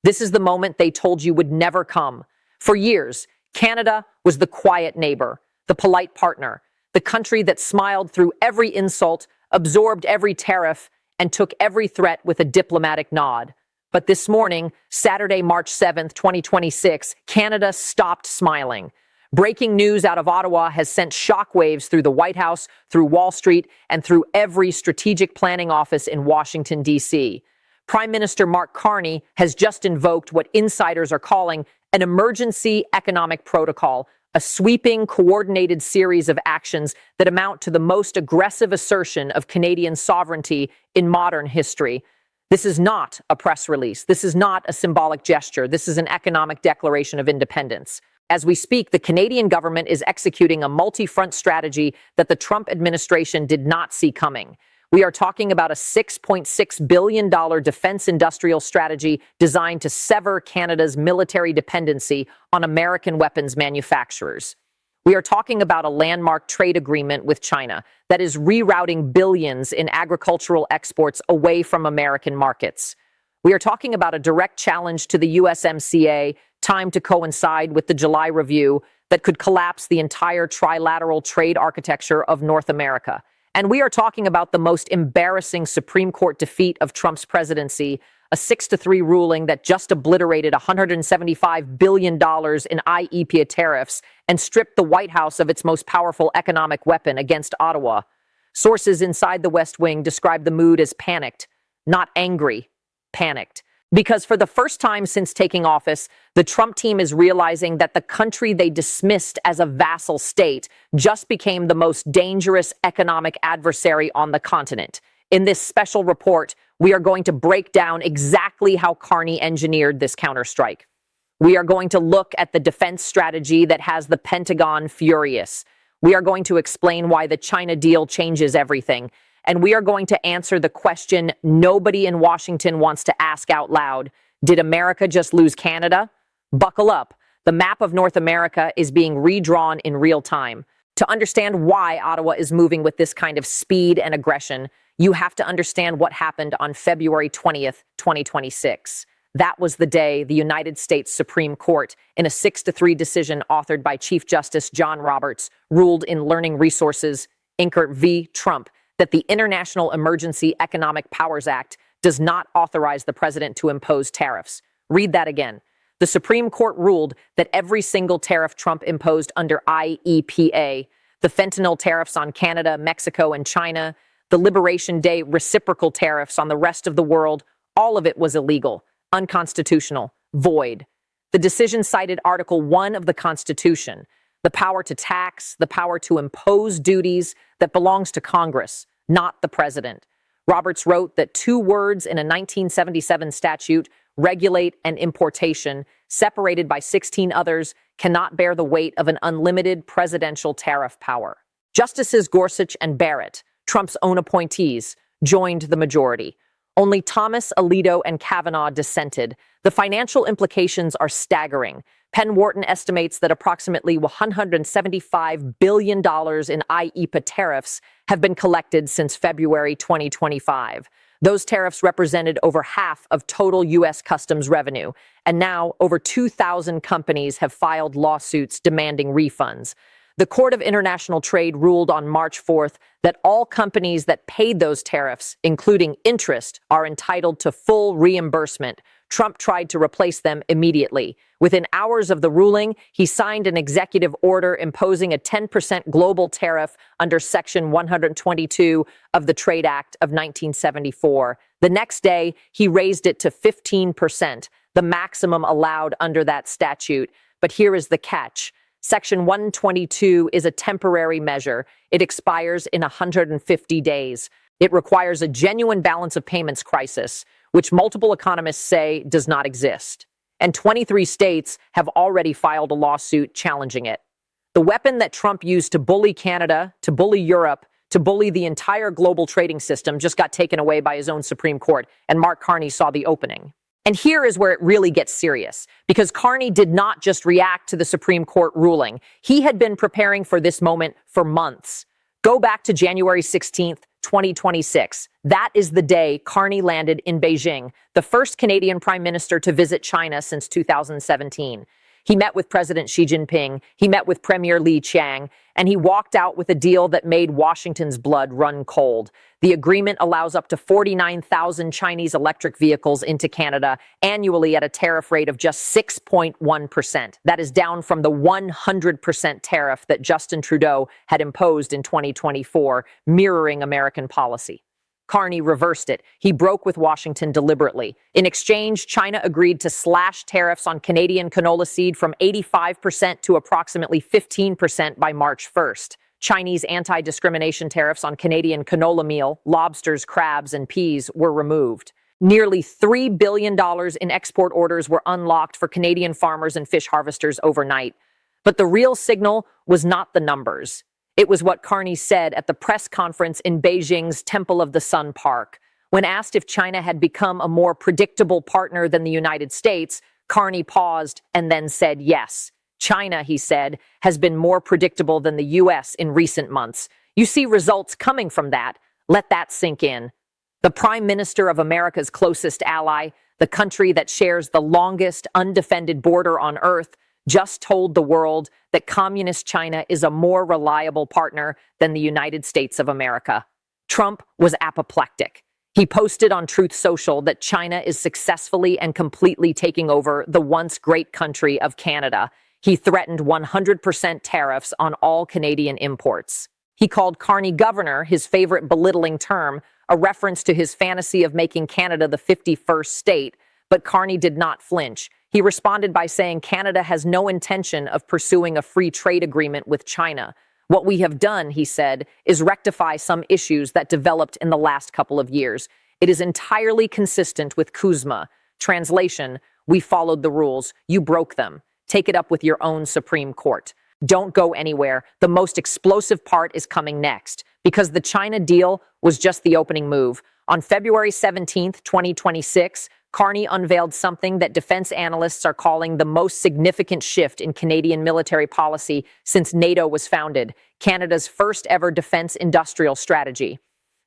This is the moment they told you would never come. For years, Canada was the quiet neighbor, the polite partner, the country that smiled through every insult, absorbed every tariff, and took every threat with a diplomatic nod. But this morning, Saturday, March 7th, 2026, Canada stopped smiling. Breaking news out of Ottawa has sent shockwaves through the White House, through Wall Street, and through every strategic planning office in Washington, D.C. Prime Minister Mark Carney has just invoked what insiders are calling an emergency economic protocol, a sweeping, coordinated series of actions that amount to the most aggressive assertion of Canadian sovereignty in modern history. This is not a press release. This is not a symbolic gesture. This is an economic declaration of independence. As we speak, the Canadian government is executing a multi-front strategy that the Trump administration did not see coming. We are talking about a $6.6 billion defense industrial strategy designed to sever Canada's military dependency on American weapons manufacturers. We are talking about a landmark trade agreement with China that is rerouting billions in agricultural exports away from American markets. We are talking about a direct challenge to the USMCA, timed to coincide with the July review, that could collapse the entire trilateral trade architecture of North America. And we are talking about the most embarrassing Supreme Court defeat of Trump's presidency, a 6-3 ruling that just obliterated $175 billion in IEEPA tariffs and stripped the White House of its most powerful economic weapon against Ottawa. Sources inside the West Wing describe the mood as panicked, not angry, panicked. Because for the first time since taking office, the Trump team is realizing that the country they dismissed as a vassal state just became the most dangerous economic adversary on the continent. In this special report, we are going to break down exactly how Carney engineered this counterstrike. We are going to look at the defense strategy that has the Pentagon furious. We are going to explain why the China deal changes everything. And we are going to answer the question nobody in Washington wants to ask out loud. Did America just lose Canada? Buckle up. The map of North America is being redrawn in real time. To understand why Ottawa is moving with this kind of speed and aggression, you have to understand what happened on February 20th, 2026. That was the day the United States Supreme Court, in a 6-3 decision authored by Chief Justice John Roberts, ruled in Learning Resources, Inc. v. Trump, that the International Emergency Economic Powers Act does not authorize the president to impose tariffs. Read that again. The Supreme Court ruled that every single tariff Trump imposed under IEEPA, the fentanyl tariffs on Canada, Mexico, and China, the Liberation Day reciprocal tariffs on the rest of the world, all of it was illegal, unconstitutional, void. The decision cited Article 1 of the Constitution, the power to tax, the power to impose duties that belongs to Congress, not the president. Roberts wrote that two words in a 1977 statute, regulate and importation, separated by 16 others, cannot bear the weight of an unlimited presidential tariff power. Justices Gorsuch and Barrett, Trump's own appointees, joined the majority. Only Thomas, Alito, and Kavanaugh dissented. The financial implications are staggering. Penn Wharton estimates that approximately $175 billion in IEEPA tariffs have been collected since February 2025. Those tariffs represented over half of total U.S. customs revenue, and now over 2,000 companies have filed lawsuits demanding refunds. The Court of International Trade ruled on March 4th that all companies that paid those tariffs, including interest, are entitled to full reimbursement. Trump tried to replace them immediately. Within hours of the ruling, he signed an executive order imposing a 10% global tariff under Section 122 of the Trade Act of 1974. The next day, he raised it to 15%, the maximum allowed under that statute. But here is the catch. Section 122 is a temporary measure. It expires in 150 days. It requires a genuine balance of payments crisis, which multiple economists say does not exist. And 23 states have already filed a lawsuit challenging it. The weapon that Trump used to bully Canada, to bully Europe, to bully the entire global trading system just got taken away by his own Supreme Court, and Mark Carney saw the opening. And here is where it really gets serious, because Carney did not just react to the Supreme Court ruling. He had been preparing for this moment for months. Go back to January 16th, 2026. That is the day Carney landed in Beijing, the first Canadian Prime Minister to visit China since 2017. He met with President Xi Jinping, he met with Premier Li Qiang, and he walked out with a deal that made Washington's blood run cold. The agreement allows up to 49,000 Chinese electric vehicles into Canada annually at a tariff rate of just 6.1%. That is down from the 100% tariff that Justin Trudeau had imposed in 2024, mirroring American policy. Carney reversed it. He broke with Washington deliberately. In exchange, China agreed to slash tariffs on Canadian canola seed from 85% to approximately 15% by March 1st. Chinese anti-discrimination tariffs on Canadian canola meal, lobsters, crabs, and peas were removed. Nearly $3 billion in export orders were unlocked for Canadian farmers and fish harvesters overnight. But the real signal was not the numbers. It was what Carney said at the press conference in Beijing's Temple of the Sun Park. When asked if China had become a more predictable partner than the United States, Carney paused and then said yes. China, he said, has been more predictable than the U.S. in recent months. You see results coming from that. Let that sink in. The Prime Minister of America's closest ally, the country that shares the longest undefended border on Earth, just told the world that Communist China is a more reliable partner than the United States of America. Trump was apoplectic. He posted on Truth Social that China is successfully and completely taking over the once great country of Canada. He threatened 100% tariffs on all Canadian imports. He called Carney governor, his favorite belittling term, a reference to his fantasy of making Canada the 51st state, but Carney did not flinch. He responded by saying Canada has no intention of pursuing a free trade agreement with China. What we have done, he said, is rectify some issues that developed in the last couple of years. It is entirely consistent with CUSMA. Translation, we followed the rules, you broke them. Take it up with your own Supreme Court. Don't go anywhere. The most explosive part is coming next, because the China deal was just the opening move. On February 17th, 2026, Carney unveiled something that defense analysts are calling the most significant shift in Canadian military policy since NATO was founded, Canada's first ever defense industrial strategy.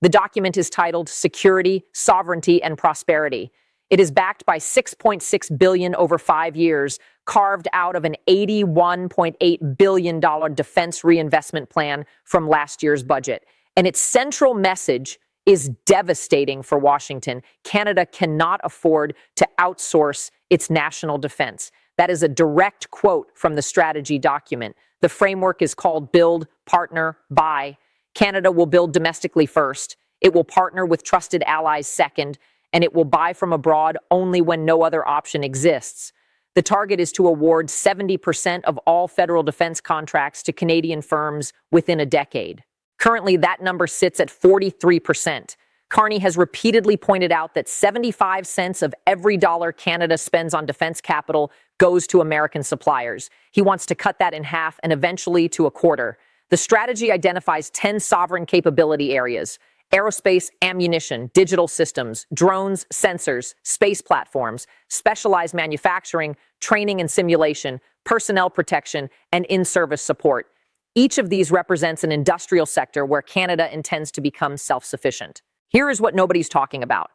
The document is titled Security, Sovereignty, and Prosperity. It is backed by $6.6 billion over 5 years, carved out of an $81.8 billion defense reinvestment plan from last year's budget. And its central message is devastating for Washington. Canada cannot afford to outsource its national defense. That is a direct quote from the strategy document. The framework is called Build, Partner, Buy. Canada will build domestically first. It will partner with trusted allies second, and it will buy from abroad only when no other option exists. The target is to award 70% of all federal defense contracts to Canadian firms within a decade. Currently, that number sits at 43%. Carney has repeatedly pointed out that 75 cents of every dollar Canada spends on defense capital goes to American suppliers. He wants to cut that in half and eventually to a quarter. The strategy identifies 10 sovereign capability areas: aerospace, ammunition, digital systems, drones, sensors, space platforms, specialized manufacturing, training and simulation, personnel protection, and in-service support. Each of these represents an industrial sector where Canada intends to become self-sufficient. Here is what nobody's talking about.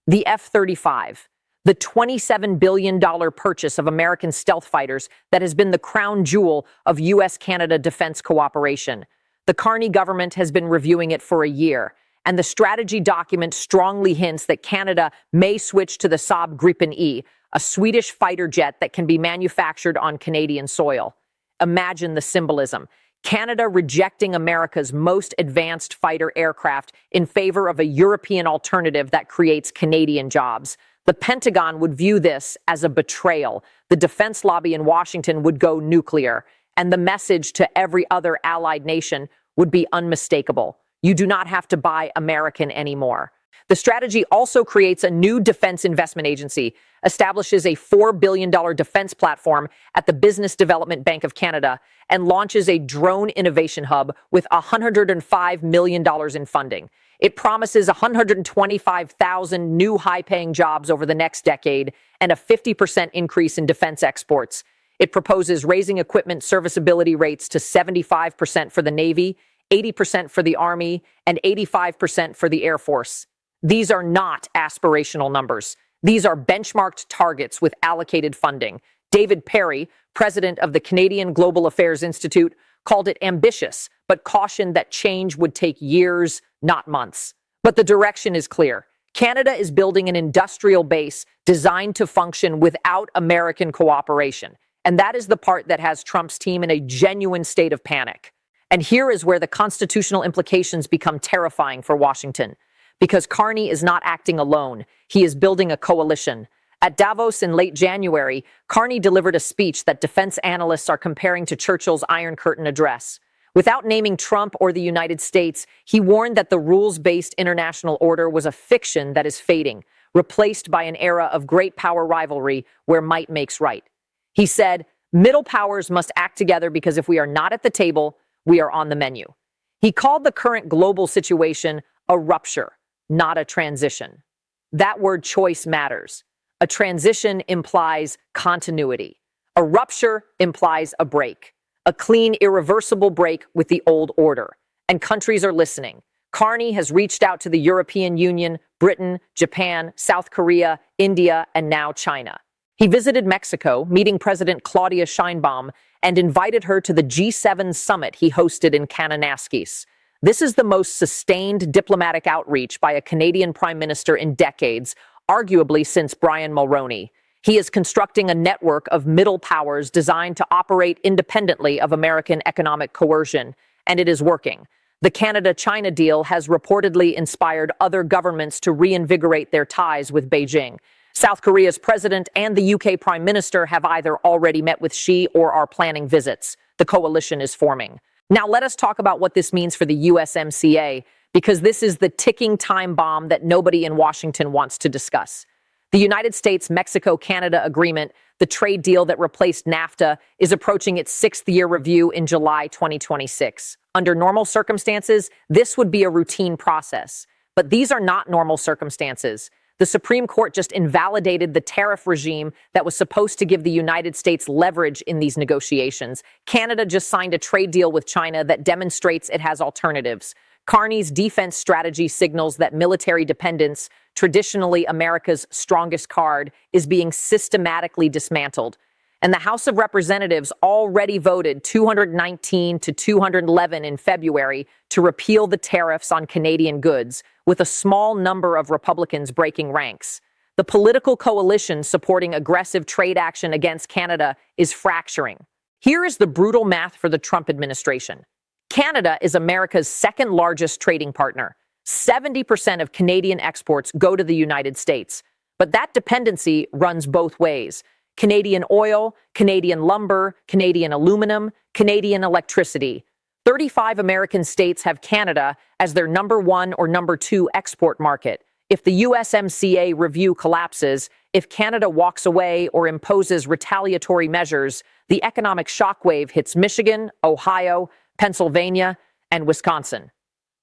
The F-35, the $27 billion purchase of American stealth fighters that has been the crown jewel of U.S.-Canada defense cooperation. The Carney government has been reviewing it for a year, and the strategy document strongly hints that Canada may switch to the Saab Gripen E, a Swedish fighter jet that can be manufactured on Canadian soil. Imagine the symbolism. Canada rejecting America's most advanced fighter aircraft in favor of a European alternative that creates Canadian jobs. The Pentagon would view this as a betrayal. The defense lobby in Washington would go nuclear, and the message to every other allied nation would be unmistakable. You do not have to buy American anymore. The strategy also creates a new defense investment agency, establishes a $4 billion defense platform at the Business Development Bank of Canada, and launches a drone innovation hub with $105 million in funding. It promises 125,000 new high-paying jobs over the next decade and a 50% increase in defense exports. It proposes raising equipment serviceability rates to 75% for the Navy, 80% for the Army, and 85% for the Air Force. These are not aspirational numbers. These are benchmarked targets with allocated funding. David Perry, president of the Canadian Global Affairs Institute, called it ambitious, but cautioned that change would take years, not months. But the direction is clear. Canada is building an industrial base designed to function without American cooperation. And that is the part that has Trump's team in a genuine state of panic. And here is where the constitutional implications become terrifying for Washington. Because Carney is not acting alone. He is building a coalition. At Davos in late January, Carney delivered a speech that defense analysts are comparing to Churchill's Iron Curtain address. Without naming Trump or the United States, he warned that the rules-based international order was a fiction that is fading, replaced by an era of great power rivalry where might makes right. He said, middle powers must act together because if we are not at the table, we are on the menu. He called the current global situation a rupture, not a transition. That word choice matters. A transition implies continuity. A rupture implies a break. A clean, irreversible break with the old order. And countries are listening. Carney has reached out to the European Union, Britain, Japan, South Korea, India, and now China. He visited Mexico, meeting President Claudia Sheinbaum, and invited her to the G7 summit he hosted in Kananaskis. This is the most sustained diplomatic outreach by a Canadian Prime Minister in decades, arguably since Brian Mulroney. He is constructing a network of middle powers designed to operate independently of American economic coercion, and it is working. The Canada-China deal has reportedly inspired other governments to reinvigorate their ties with Beijing. South Korea's president and the UK Prime Minister have either already met with Xi or are planning visits. The coalition is forming. Now let us talk about what this means for the USMCA, because this is the ticking time bomb that nobody in Washington wants to discuss. The United States-Mexico-Canada agreement, the trade deal that replaced NAFTA, is approaching its sixth-year review in July 2026. Under normal circumstances, this would be a routine process. But these are not normal circumstances. The Supreme Court just invalidated the tariff regime that was supposed to give the United States leverage in these negotiations. Canada just signed a trade deal with China that demonstrates it has alternatives. Carney's defense strategy signals that military dependence, traditionally America's strongest card, is being systematically dismantled. And the House of Representatives already voted 219 to 211 in February to repeal the tariffs on Canadian goods, with a small number of Republicans breaking ranks. The political coalition supporting aggressive trade action against Canada is fracturing. Here is the brutal math for the Trump administration. Canada is America's second largest trading partner. 70% of Canadian exports go to the United States. But that dependency runs both ways. Canadian oil, Canadian lumber, Canadian aluminum, Canadian electricity. 35 American states have Canada as their number one or number two export market. If the USMCA review collapses, if Canada walks away or imposes retaliatory measures, the economic shockwave hits Michigan, Ohio, Pennsylvania, and Wisconsin.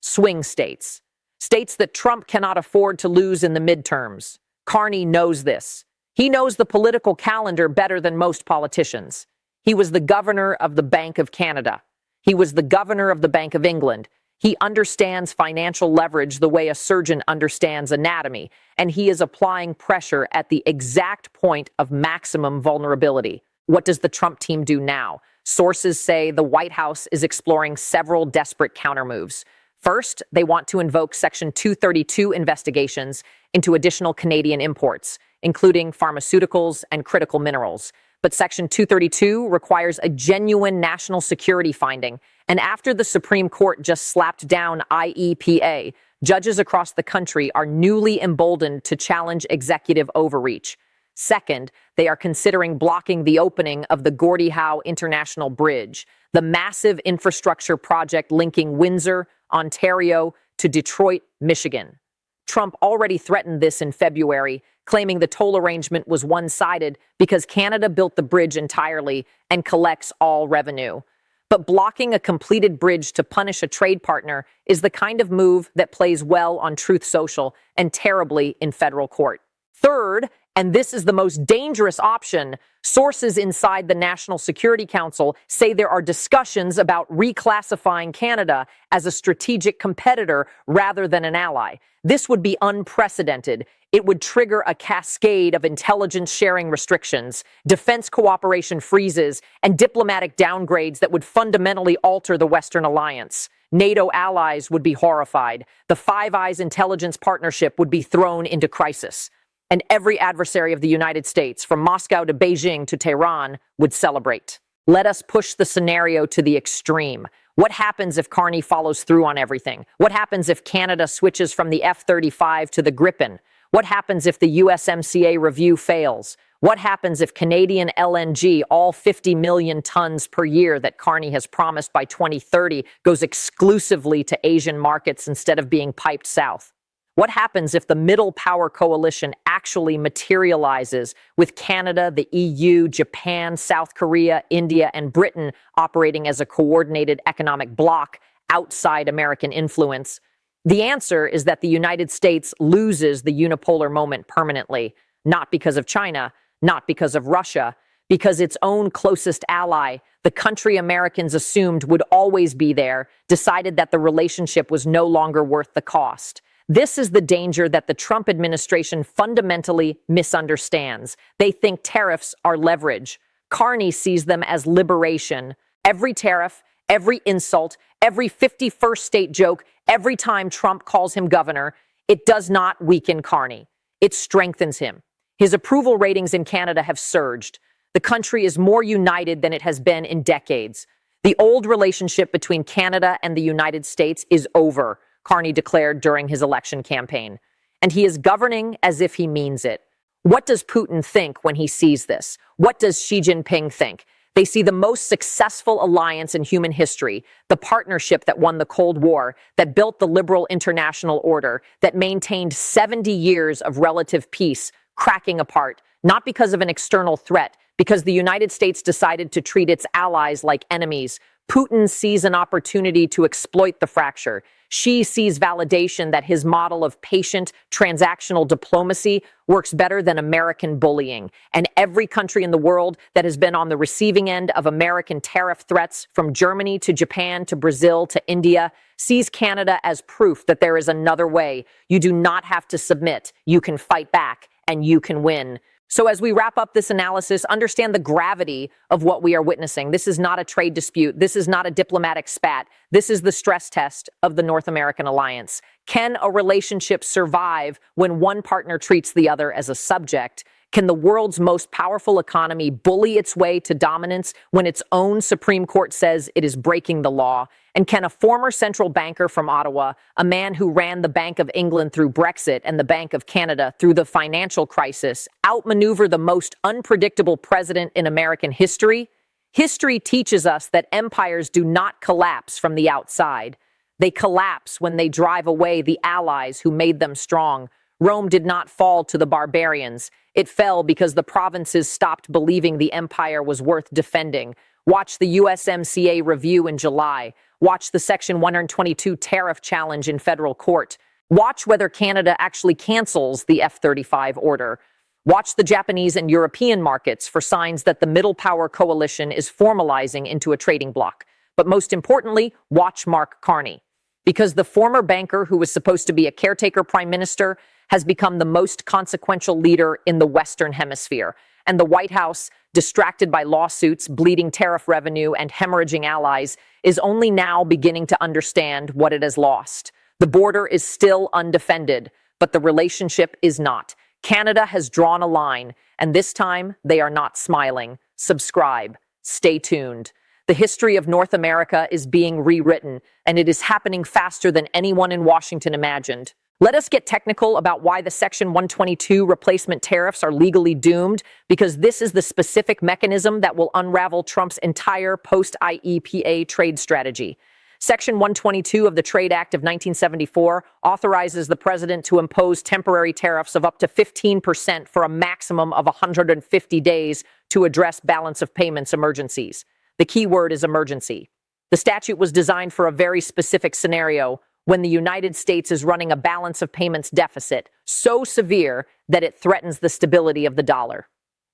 Swing states. States that Trump cannot afford to lose in the midterms. Carney knows this. He knows the political calendar better than most politicians. He was the governor of the Bank of Canada. He was the governor of the Bank of England. He understands financial leverage the way a surgeon understands anatomy, and he is applying pressure at the exact point of maximum vulnerability. What does the Trump team do now? Sources say the White House is exploring several desperate countermoves. First, they want to invoke Section 232 investigations into additional Canadian imports, including pharmaceuticals and critical minerals. But Section 232 requires a genuine national security finding, and after the Supreme Court just slapped down IEEPA, judges across the country are newly emboldened to challenge executive overreach. Second, they are considering blocking the opening of the Gordie Howe International Bridge, the massive infrastructure project linking Windsor, Ontario, to Detroit, Michigan. Trump already threatened this in February, claiming the toll arrangement was one-sided because Canada built the bridge entirely and collects all revenue. But blocking a completed bridge to punish a trade partner is the kind of move that plays well on Truth Social and terribly in federal court. Third, And this is the most dangerous option. Sources inside the National Security Council say there are discussions about reclassifying Canada as a strategic competitor rather than an ally. This would be unprecedented. It would trigger a cascade of intelligence sharing restrictions, defense cooperation freezes, and diplomatic downgrades that would fundamentally alter the Western alliance. NATO allies would be horrified. The Five Eyes intelligence partnership would be thrown into crisis. And every adversary of the United States, from Moscow to Beijing to Tehran, would celebrate. Let us push the scenario to the extreme. What happens if Carney follows through on everything? What happens if Canada switches from the F-35 to the Gripen? What happens if the USMCA review fails? What happens if Canadian LNG, all 50 million tons per year that Carney has promised by 2030, goes exclusively to Asian markets instead of being piped south? What happens if the Middle Power Coalition actually materializes with Canada, the EU, Japan, South Korea, India, and Britain operating as a coordinated economic bloc outside American influence? The answer is that the United States loses the unipolar moment permanently, not because of China, not because of Russia, because its own closest ally, the country Americans assumed would always be there, decided that the relationship was no longer worth the cost. This is the danger that the Trump administration fundamentally misunderstands. They think tariffs are leverage. Carney sees them as liberation. Every tariff, every insult, every 51st state joke, every time Trump calls him governor, it does not weaken Carney. It strengthens him. His approval ratings in Canada have surged. The country is more united than it has been in decades. The old relationship between Canada and the United States is over, Carney declared during his election campaign. And he is governing as if he means it. What does Putin think when he sees this? What does Xi Jinping think? They see the most successful alliance in human history, the partnership that won the Cold War, that built the liberal international order, that maintained 70 years of relative peace, cracking apart, not because of an external threat, because the United States decided to treat its allies like enemies. Putin sees an opportunity to exploit the fracture. Xi sees validation that his model of patient, transactional diplomacy works better than American bullying. And every country in the world that has been on the receiving end of American tariff threats, from Germany to Japan to Brazil to India, sees Canada as proof that there is another way. You do not have to submit. You can fight back, and you can win. So as we wrap up this analysis, understand the gravity of what we are witnessing. This is not a trade dispute. This is not a diplomatic spat. This is the stress test of the North American alliance. Can a relationship survive when one partner treats the other as a subject? Can the world's most powerful economy bully its way to dominance when its own Supreme Court says it is breaking the law? And can a former central banker from Ottawa, a man who ran the Bank of England through Brexit and the Bank of Canada through the financial crisis, outmaneuver the most unpredictable president in American history? History teaches us that empires do not collapse from the outside. They collapse when they drive away the allies who made them strong. Rome did not fall to the barbarians. It fell because the provinces stopped believing the empire was worth defending. Watch the USMCA review in July. Watch the Section 122 tariff challenge in federal court. Watch whether Canada actually cancels the F-35 order. Watch the Japanese and European markets for signs that the Middle Power Coalition is formalizing into a trading bloc. But most importantly, watch Mark Carney. Because the former banker who was supposed to be a caretaker prime minister has become the most consequential leader in the Western Hemisphere. And the White House, distracted by lawsuits, bleeding tariff revenue, and hemorrhaging allies, is only now beginning to understand what it has lost. The border is still undefended, but the relationship is not. Canada has drawn a line, and this time they are not smiling. Subscribe. Stay tuned. The history of North America is being rewritten, and it is happening faster than anyone in Washington imagined. Let us get technical about why the Section 122 replacement tariffs are legally doomed, because this is the specific mechanism that will unravel Trump's entire post-IEEPA trade strategy. Section 122 of the Trade Act of 1974 authorizes the president to impose temporary tariffs of up to 15% for a maximum of 150 days to address balance of payments emergencies. The key word is emergency. The statute was designed for a very specific scenario, when the United States is running a balance of payments deficit so severe that it threatens the stability of the dollar.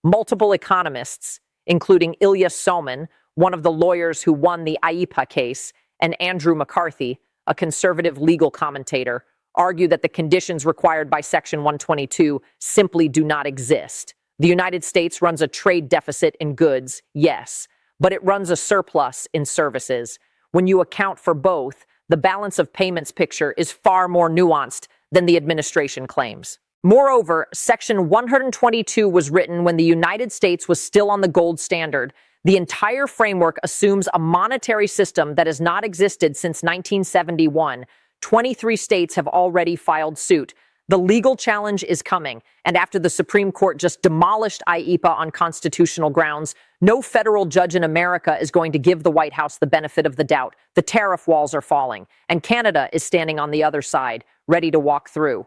Multiple economists, including Ilya Somin, one of the lawyers who won the IEEPA case, and Andrew McCarthy, a conservative legal commentator, argue that the conditions required by Section 122 simply do not exist. The United States runs a trade deficit in goods, yes, but it runs a surplus in services. When you account for both, the balance of payments picture is far more nuanced than the administration claims. Moreover, Section 122 was written when the United States was still on the gold standard. The entire framework assumes a monetary system that has not existed since 1971. 23 states have already filed suit. The legal challenge is coming, and after the Supreme Court just demolished IEEPA on constitutional grounds, no federal judge in America is going to give the White House the benefit of the doubt. The tariff walls are falling, and Canada is standing on the other side, ready to walk through.